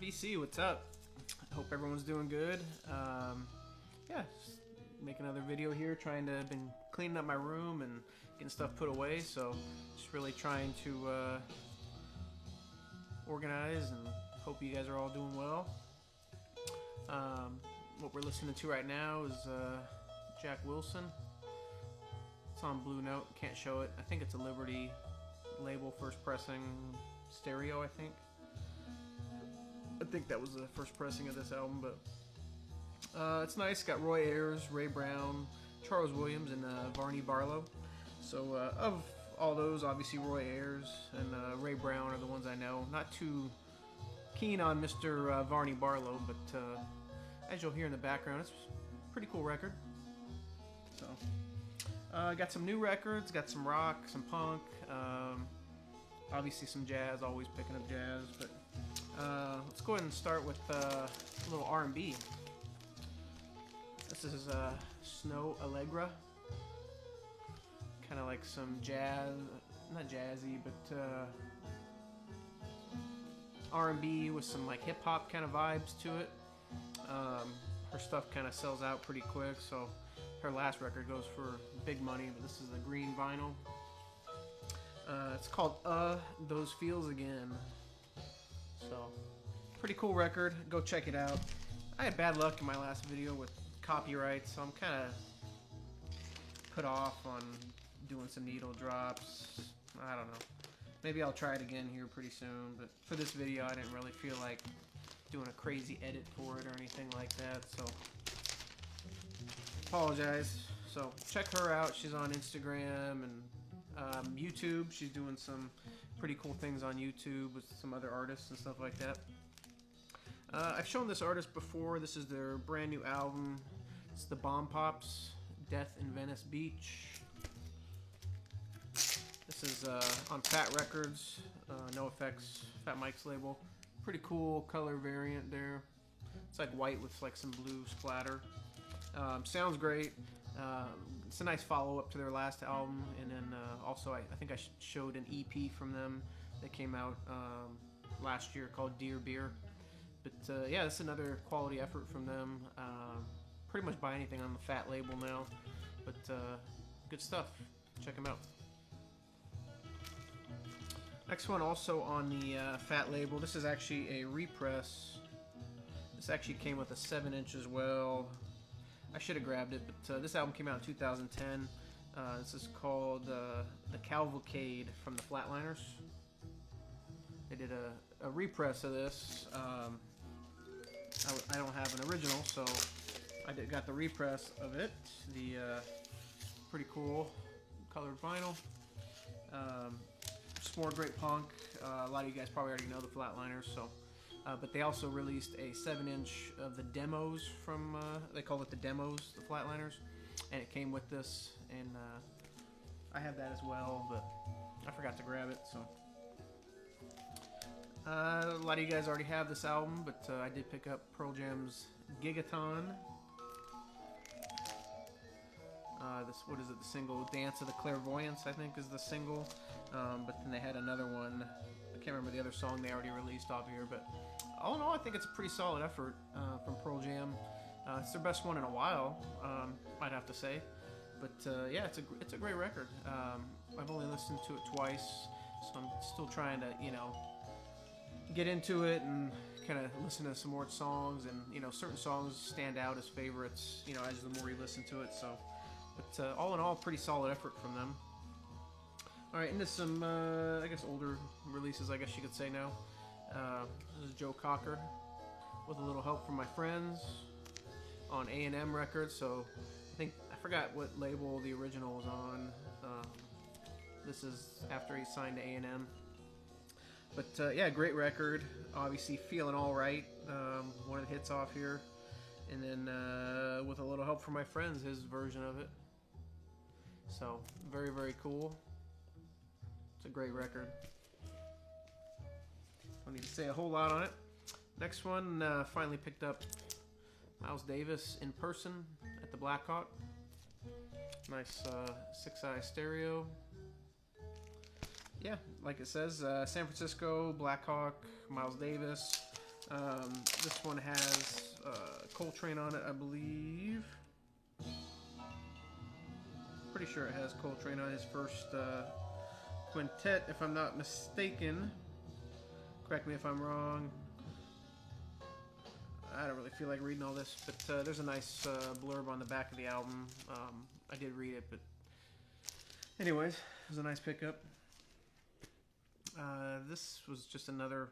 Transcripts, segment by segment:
BC, what's up? I hope everyone's doing good. Yeah, just make another video here. Been cleaning up my room and getting stuff put away. So just really trying to organize and hope you guys are all doing well. What we're listening to right now is Jack Wilson. It's on Blue Note. Can't show it. I think it's a Liberty label, first pressing stereo. I think that was the first pressing of this album, but it's nice. Got Roy Ayers, Ray Brown, Charles Williams, and Varney Barlow. So of all those, obviously Roy Ayers and Ray Brown are the ones I know. Not too keen on Mr. Varney Barlow, but as you'll hear in the background, it's a pretty cool record. So got some new records, got some rock, some punk, obviously some jazz, always picking up jazz, but let's go ahead and start with a little R&B. This is Snow Allegra. Kind of like some jazz, not jazzy, but R&B with some like hip-hop kind of vibes to it. Her stuff kind of sells out pretty quick, so her last record goes for big money, but this is the green vinyl. It's called Those Feels Again. So, pretty cool record. Go check it out. I had bad luck in my last video with copyright, so I'm kind of put off on doing some needle drops. I don't know. Maybe I'll try it again here pretty soon, but for this video I didn't really feel like doing a crazy edit for it or anything like that, so apologize. So check her out. She's on Instagram and YouTube. She's doing some pretty cool things on YouTube with some other artists and stuff like that. I've shown this artist before. This is their brand new album. It's the Bomb Pops, Death in Venice Beach. This is on Fat Records, NoFX, Fat Mike's label. Pretty cool color variant there. It's like white with like some blue splatter. Sounds great. It's a nice follow-up to their last album, and then also I think I showed an EP from them that came out last year called Dear Beer. But yeah, it's another quality effort from them. Pretty much buy anything on the Fat label now, but good stuff. Check them out. Next one also on the Fat label. This is actually a repress. This actually came with a 7-inch as well. I should have grabbed it, but this album came out in 2010. This is called The Cavalcade from the Flatliners. They did a repress of this. I don't have an original, so I got the repress of it. The pretty cool colored vinyl. Just more great punk. A lot of you guys probably already know the Flatliners, so. But they also released a 7-inch of the demos from, they call it the demos, the Flatliners, and it came with this, and I have that as well, but I forgot to grab it, so. A lot of you guys already have this album, but I did pick up Pearl Jam's Gigaton. What is it, the single Dance of the Clairvoyance, I think is the single, but then they had another one. I can't remember the other song they already released off here, but all in all, I think it's a pretty solid effort from Pearl Jam. It's their best one in a while, I'd have to say. But yeah, it's a great record. I've only listened to it twice, so I'm still trying to, you know, get into it and kind of listen to some more songs. And you know, certain songs stand out as favorites, you know, as the more you listen to it. So, but all in all, pretty solid effort from them. All right, into some, I guess, older releases, I guess you could say now. This is Joe Cocker with a little help from my friends on A&M Records. So I forgot what label the original was on. This is after he signed to A&M. But yeah, great record. Obviously, Feeling Alright, one of the hits off here. And then with a little help from my friends, his version of it. So very, very cool. It's a great record. Don't need to say a whole lot on it. Next one, finally picked up Miles Davis in person at the Blackhawk. Nice 6-eye stereo. Yeah, like it says, San Francisco, Blackhawk, Miles Davis. This one has Coltrane on it, I believe. Pretty sure it has Coltrane on his first quintet, if I'm not mistaken. Correct me if I'm wrong. I don't really feel like reading all this, but there's a nice blurb on the back of the album. I did read it, but anyways, it was a nice pickup. This was just another.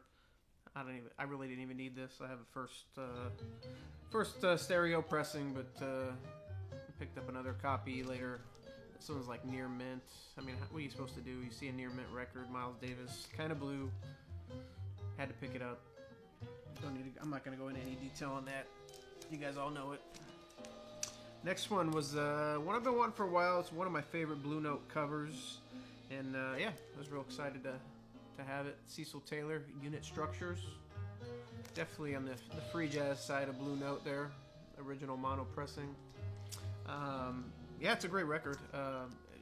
I really didn't even need this. I have a first stereo pressing, but picked up another copy later. This one's like near mint. I mean, what are you supposed to do? You see a near mint record, Miles Davis, kind of blue. Had to pick it up. Don't need to, I'm not going to go into any detail on that. You guys all know it. Next one was one I've been wanting for a while. It's one of my favorite Blue Note covers. And yeah, I was real excited to have it. Cecil Taylor, Unit Structures. Definitely on the free jazz side of Blue Note there. Original mono pressing. Yeah, it's a great record.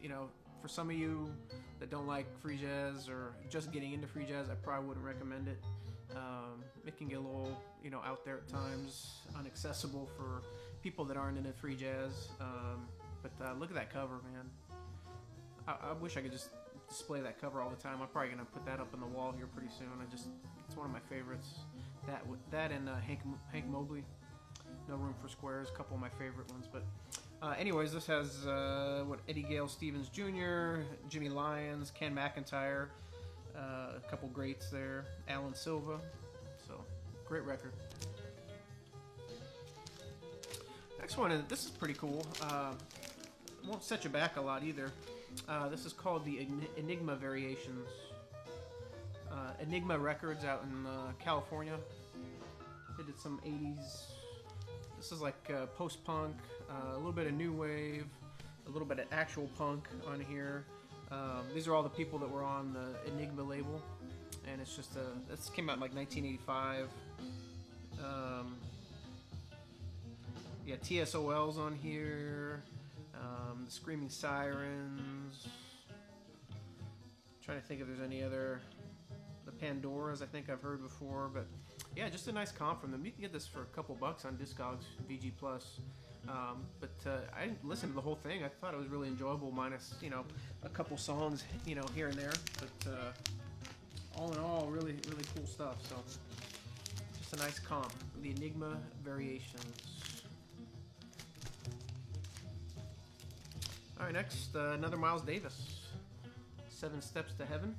You know, for some of you that don't like free jazz or just getting into free jazz, I probably wouldn't recommend it. It can get a little, you know, out there at times, inaccessible for people that aren't into free jazz. But look at that cover, man. I wish I could just display that cover all the time. I'm probably gonna put that up on the wall here pretty soon. It's one of my favorites. That and Hank Mobley, No Room for Squares, a couple of my favorite ones. But anyways, this has Eddie Gale Stevens Jr., Jimmy Lyons, Ken McIntyre, a couple greats there, Alan Silva. So great record. Next one, this is pretty cool. Won't set you back a lot either. This is called the Enigma Variations. Enigma Records out in California. They did some 80s. This is like post-punk, a little bit of new wave, a little bit of actual punk on here. These are all the people that were on the Enigma label, and it's just this came out in like 1985. Yeah, TSOL's on here. The Screaming Sirens. Trying to think if there's any other. The Pandoras, I think I've heard before, but yeah, just a nice comp from them. You can get this for a couple bucks on Discogs, VG Plus. But I listened to the whole thing. I thought it was really enjoyable, minus, you know, a couple songs, you know, here and there. But all in all, really, really cool stuff. So just a nice comp. The Enigma Variations. All right, next, another Miles Davis. 7 Steps to Heaven.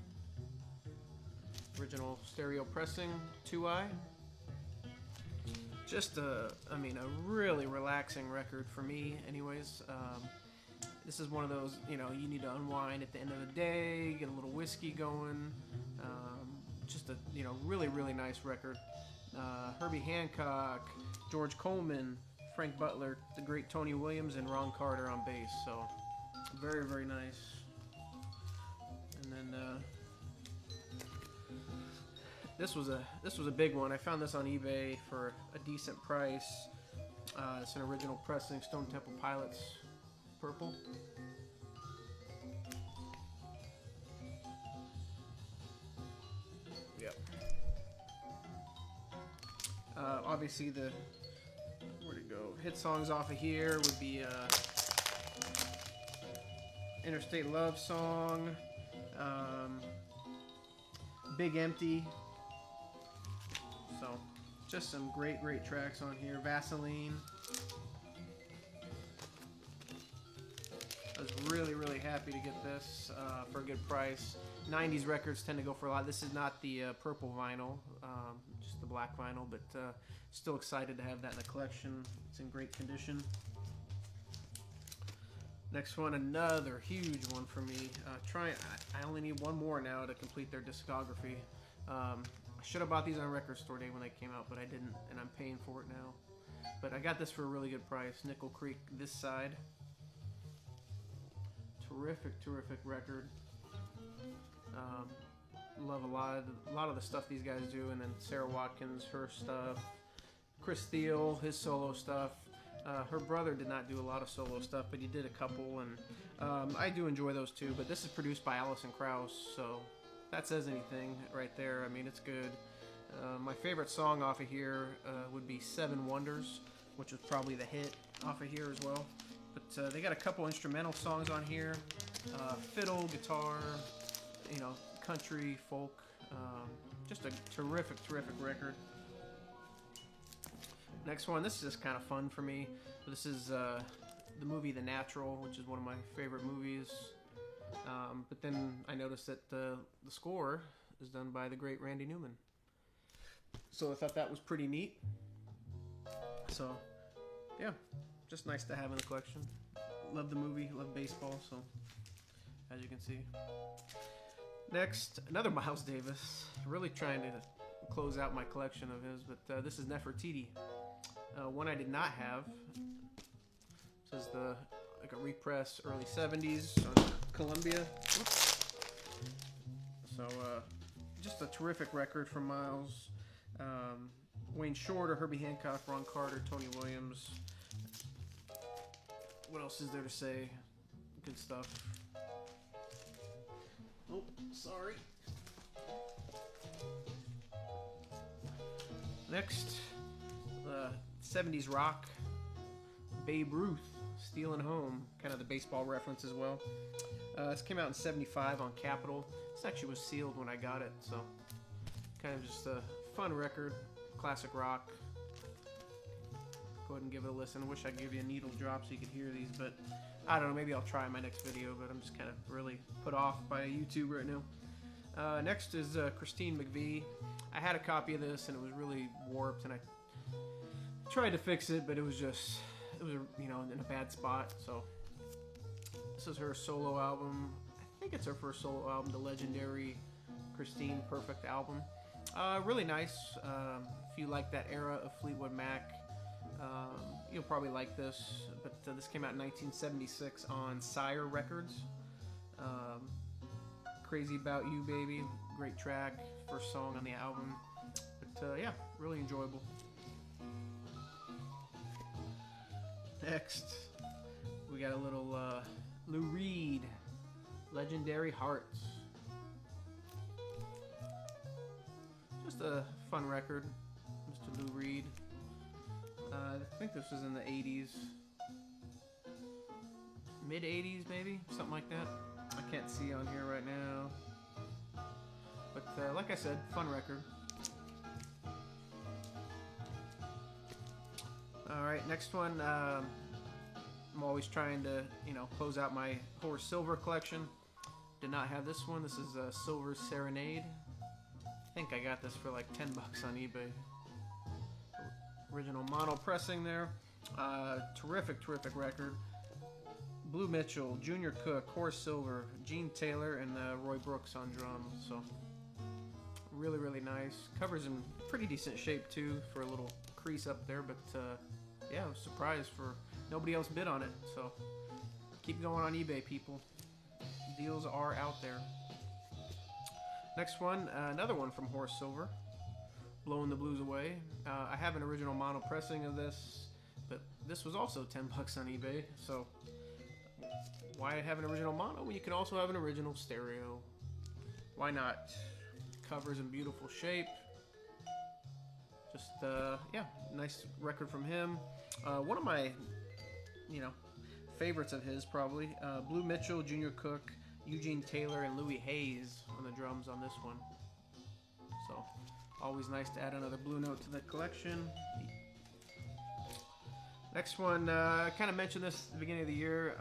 Original stereo pressing, 2i. Just a really relaxing record for me, anyways. This is one of those, you know, you need to unwind at the end of the day, get a little whiskey going. Just a, you know, really, really nice record. Herbie Hancock, George Coleman, Frank Butler, the great Tony Williams, and Ron Carter on bass. So very, very nice. And then this was a big one. I found this on eBay for a decent price. It's an original pressing, Stone Temple Pilots, purple. Yep. Obviously where'd it go? Hit songs off of here would be Interstate Love Song, Big Empty. So just some great tracks on here. Vaseline. I was really happy to get this for a good price. 90s records tend to go for a lot. This is not the purple vinyl, just the black vinyl, but still excited to have that in the collection. It's in great condition. Next one, another huge one for me. I only need one more now to complete their discography. I should have bought these on Record Store Day when they came out, but I didn't, and I'm paying for it now. But I got this for a really good price. Nickel Creek, This Side. Terrific record. Love a lot of the stuff these guys do, and then Sarah Watkins, her stuff. Chris Steele, his solo stuff. Her brother did not do a lot of solo stuff, but he did a couple, and I do enjoy those too. But this is produced by Alison Krauss, so that says anything right there. I mean, it's good. My favorite song off of here would be Seven Wonders, which was probably the hit off of here as well. But they got a couple instrumental songs on here. Fiddle, guitar, you know, country, folk. Just a terrific, terrific record. Next one, this is just kind of fun for me. This is the movie The Natural, which is one of my favorite movies. But then I noticed that the score is done by the great Randy Newman. So I thought that was pretty neat. So, yeah, just nice to have in the collection. Love the movie, love baseball, so as you can see. Next, another Miles Davis. Really trying to close out my collection of his, but this is Nefertiti. One I did not have. This is like a repress early 70s on Columbia. Whoops. So just a terrific record from Miles. Wayne Shorter, Herbie Hancock, Ron Carter, Tony Williams. What else is there to say? Good stuff. Oh, sorry. Next, 70s rock. Babe Ruth, Stealin' Home, kind of the baseball reference as well. This came out in 75 on Capitol. This actually was sealed when I got it, so kind of just a fun record, classic rock. Go ahead and give it a listen. I wish I could give you a needle drop so you could hear these, but I don't know, maybe I'll try in my next video, but I'm just kind of really put off by YouTube right now. Next is Christine McVie. I had a copy of this and it was really warped, and I tried to fix it, but it was you know, in a bad spot. So this is her solo album. I think it's her first solo album, the legendary Christine Perfect album. Really nice. If you like that era of Fleetwood Mac, you'll probably like this. But this came out in 1976 on Sire Records. Crazy About You, Baby, great track, first song on the album. But yeah, really enjoyable. Next, we got a little Lou Reed, Legendary Hearts. Just a fun record, Mr. Lou Reed. I think this was in the 80s. Mid 80s maybe, something like that. I can't see on here right now. But like I said, fun record. Alright, next one. I'm always trying to, you know, close out my Horace Silver collection. Did not have this one. This is Silver's Serenade. I think I got this for like 10 bucks on eBay. Original mono pressing there. Terrific, terrific record. Blue Mitchell, Junior Cook, Horace Silver, Gene Taylor, and Roy Brooks on drums. So really, really nice. Cover's in pretty decent shape too, for a little crease up there. But yeah, I was surprised for nobody else bid on it. So keep going on eBay, people. Deals are out there. Next one, another one from Horace Silver, Blowing the Blues Away. I have an original mono pressing of this, but this was also 10 bucks on eBay. So why have an original mono when you can also have an original stereo? Why not? Cover's in beautiful shape. Just yeah, nice record from him. One of my, you know, favorites of his probably. Blue Mitchell, Junior Cook, Eugene Taylor, and Louis Hayes on the drums on this one. So always nice to add another Blue Note to the collection. Next one, I kind of mentioned this at the beginning of the year.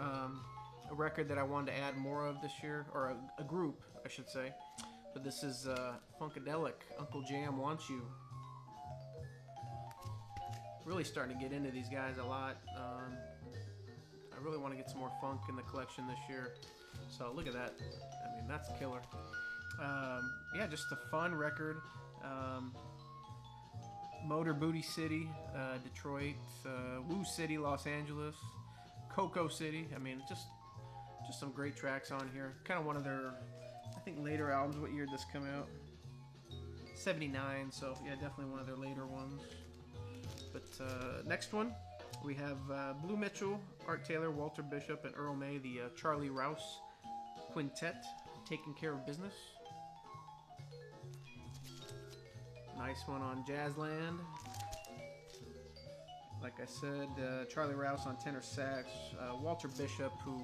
A record that I wanted to add more of this year, or a group, I should say. But this is Funkadelic, Uncle Jam Wants You. Really starting to get into these guys a lot. I really want to get some more funk in the collection this year. So look at that. I mean, that's killer. Yeah, just a fun record. Motor Booty City, Detroit, Woo City, Los Angeles, Cocoa City. I mean, just some great tracks on here. Kind of one of their, I think, later albums. What year did this come out? 79. So yeah, definitely one of their later ones. But next one, we have Blue Mitchell, Art Taylor, Walter Bishop, and Earl May, the Charlie Rouse Quintet, Taking Care of Business. Nice nice one on Jazzland. Like I said, Charlie Rouse on tenor sax, Walter Bishop, who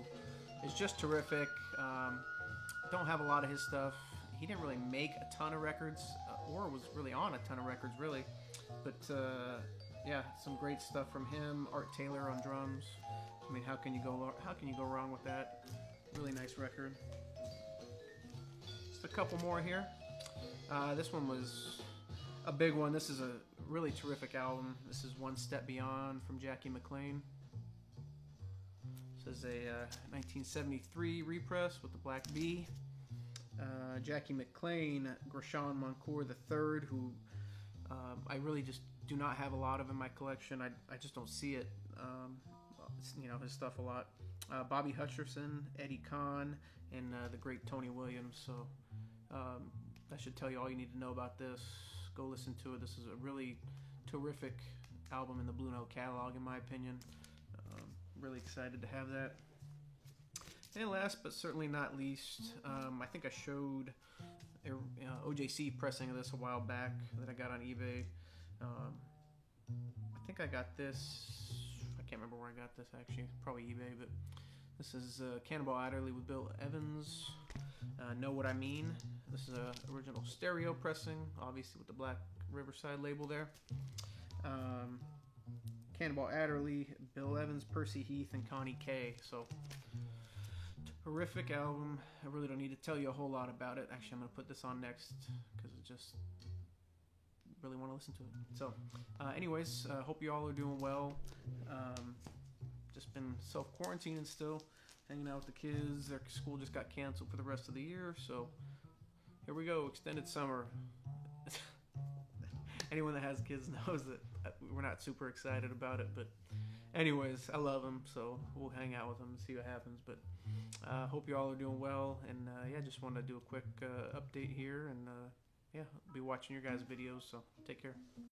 is just terrific. Don't have a lot of his stuff. He didn't really make a ton of records, or was really on a ton of records, really. But yeah, some great stuff from him. Art Taylor on drums. I mean, how can you go wrong with that? Really nice record. Just a couple more here. This one was a big one. This is a really terrific album. This is One Step Beyond from Jackie McLean. This is a 1973 repress with the Black B. Jackie McLean, Gershon Moncour III, who I really just do not have a lot of in my collection. I just don't see it, you know, his stuff a lot. Bobby Hutcherson, Eddie Kahn, and the great Tony Williams. So that should tell you all you need to know about this. Go listen to it. This is a really terrific album in the Blue Note catalog, in my opinion. Really excited to have that. And last but certainly not least, I think I showed a OJC pressing of this a while back that I got on eBay. I think I got this, I can't remember where I got this actually, probably eBay, but this is Cannonball Adderley with Bill Evans, Know What I Mean. This is a original stereo pressing, obviously with the Black Riverside label there. Cannonball Adderley, Bill Evans, Percy Heath, and Connie Kay. So, terrific album. I really don't need to tell you a whole lot about it. Actually, I'm going to put this on next because I just really want to listen to it. So, anyways, hope you all are doing well. Just been self-quarantining still, hanging out with the kids. Their school just got canceled for the rest of the year, so here we go, extended summer. Anyone that has kids knows that we're not super excited about it, but anyways, I love them, so we'll hang out with them and see what happens. But hope you all are doing well, and yeah, just wanted to do a quick update here, and yeah, I'll be watching your guys' videos, so take care.